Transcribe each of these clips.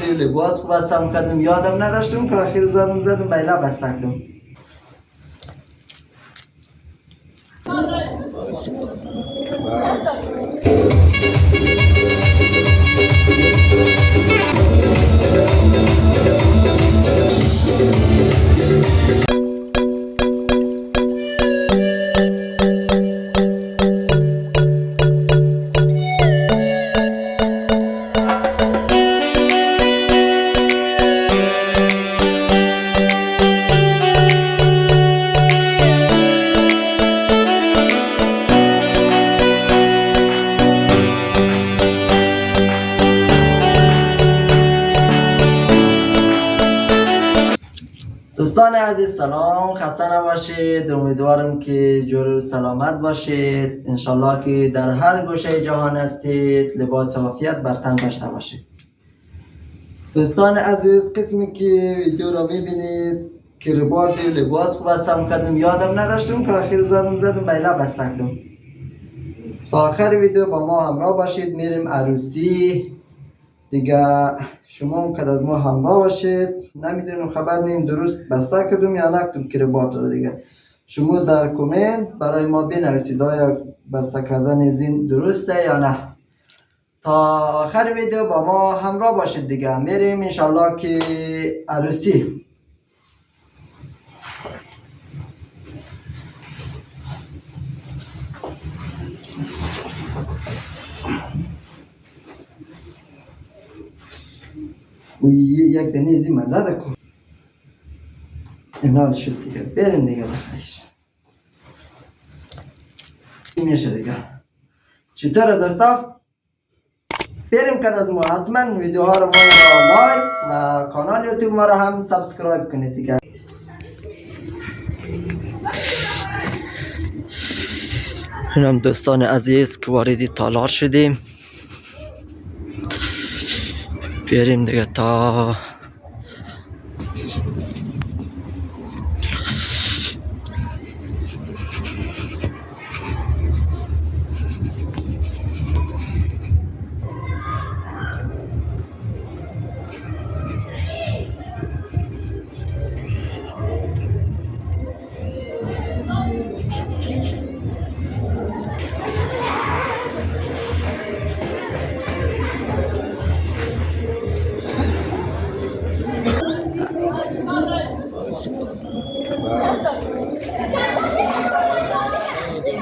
دیر لباس بستم کردم یادم نداشتم که آخر زدم بیلا بستکدم. دوستان عزیز سلام، خسته نباشید. امیدوارم که جور سلامت باشید. انشالله که در هر گوشه جهان هستید لباس عافیت بر تن داشته باشید. دوستان عزیز، قسمی که ویدیو را میبینید که لباس بستم کردم یادم نداشتم که آخر زدم بیلا بستکدم. تا آخر ویدیو با ما همراه باشید. میریم عروسی دیگه. شما هم که از ما همراه باشید. نمیدونم خبر نیم درست بسته کدوم یا نکتم کربات رو دیگه. شما در کومنت برای ما بنویسید آیا بسته کردن زین درسته یا نه. تا آخر ویدیو با ما همراه باشید دیگه. میریم انشالله که عروسی. یک دنیزی مدد کن. اینا شد دیگه. بریم دیگه بخیش. این میشه دیگه. چطوره دوستا؟ بریم که از ما حتما ویدیوها رو لایک و کانال یوتیوب ما رو هم سابسکرایب کنید دیگه. اینم دوستان عزیز که وارد تالار شدیم. بریم دیگه تا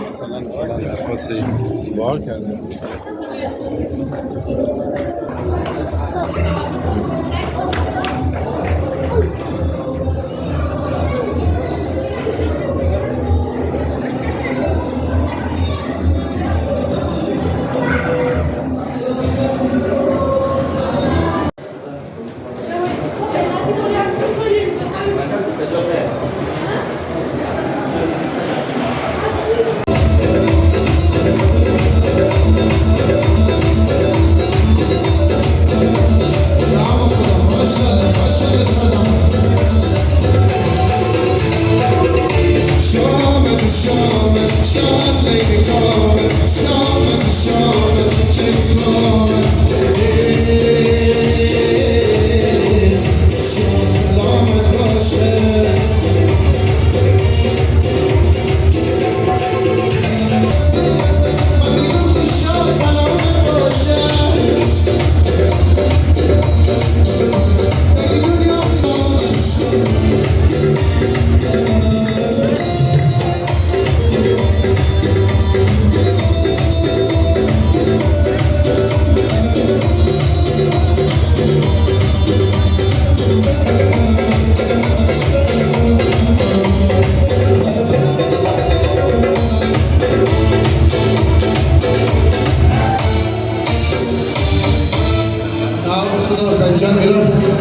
مثلا درخواست بار کرده.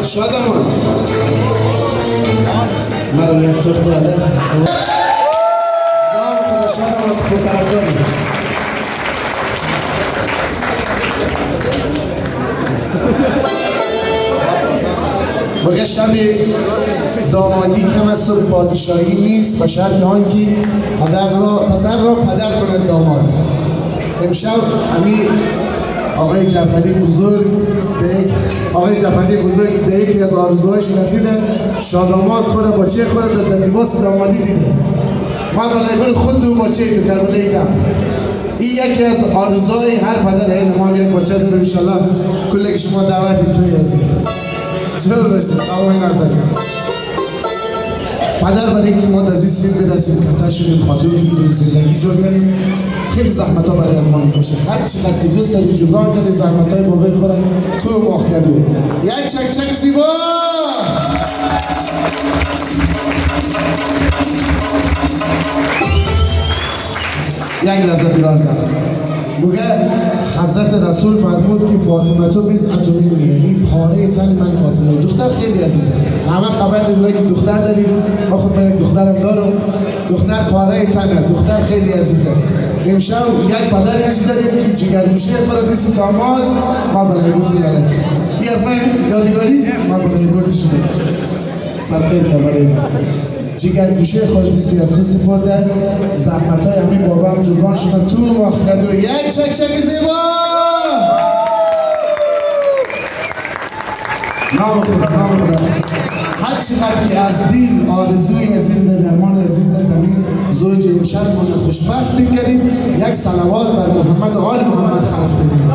شادمان مرا یفتخ داره شادمان تو طرفداری مگه شب دامادی کم از صبح پادشاهی نیست به شرط آنکه پسر را پدر کند داماد. امشب امی آقای جعفری بزرگ به یک آقای جعفری بزرگ به یکی از آرزوهایش رسیده، شاداماد خوره با چه خوره در لباس دامادی دیده. ما بالای بر خود تو با چه تو کربلای دم. این یکی از آرزوهای هر پدر این ما یک بچه داره انشالله کلی که شما دعوتی توی هستی. جور باشید آقا این نظر پدر برای اینکه ما از این سین برسیم کتا شدیم خاطر بگیریم زندگی جور کنیم خیلی زحمت ها برای از ما میکشه. هر چقدر که دوست داری جبران کنی زحمت های بابای خوره تو ماخ کدو یک چک چک زیبا یک لحظه بیران کرد بگه حضرت رسول فرمود که فاطمه تو بیزعت منی، یعنی پاره تن من فاطمه. دختر خیلی عزیزه، همه خبر داریم که دختر داریم، ما خود من یک دخترم دارم. دختر پاره تنه، دختر خیلی عزیزه. امشب یک پدر اینجی داریم که جگرگوشه خود دیست داماد ما بلای بردی بلای این از من یادگاری ما بلای بردی شده سبته تبرید جگر گوشه خود دیستی از تو سپرده زحمت های همین بابا هم جبران شدن تو ماخد و یک چک چک زیبا نام خدا هر چقدر که از دین آرزوی از این در درمان از این در دمین زوج امشب من خوشبخت بگردید یک صلوات بر محمد و آل محمد خط بگیرید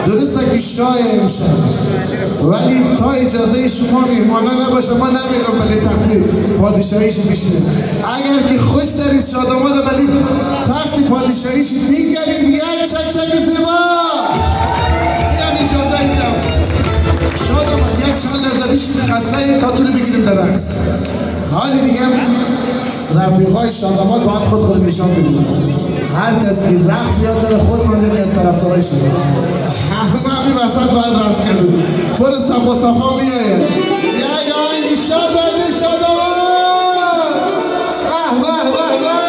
درسته که شاه امشب ولی تا اجازه شما میهمانه نباشه ما نمیرم بلی تخت پادشاهیش بشینه. اگر که خوش دارید شاداماد بلی تخت پادشاهیش میگرید یک چک چک زیبا این اجازه اینجا شاداماد یک چند لحظه بشینه خسته تا تو رو بگیریم در رقص. حالی دیگه رفیقای شاداماد باید خود نشان بدیم. هر کس که رقص یاد داره خود ماندنی از طرفدارای شده همه همین وسط باید رقص کردیم پر صفا صفا میاید یک آهنگ شاد برده شاداماد به به به به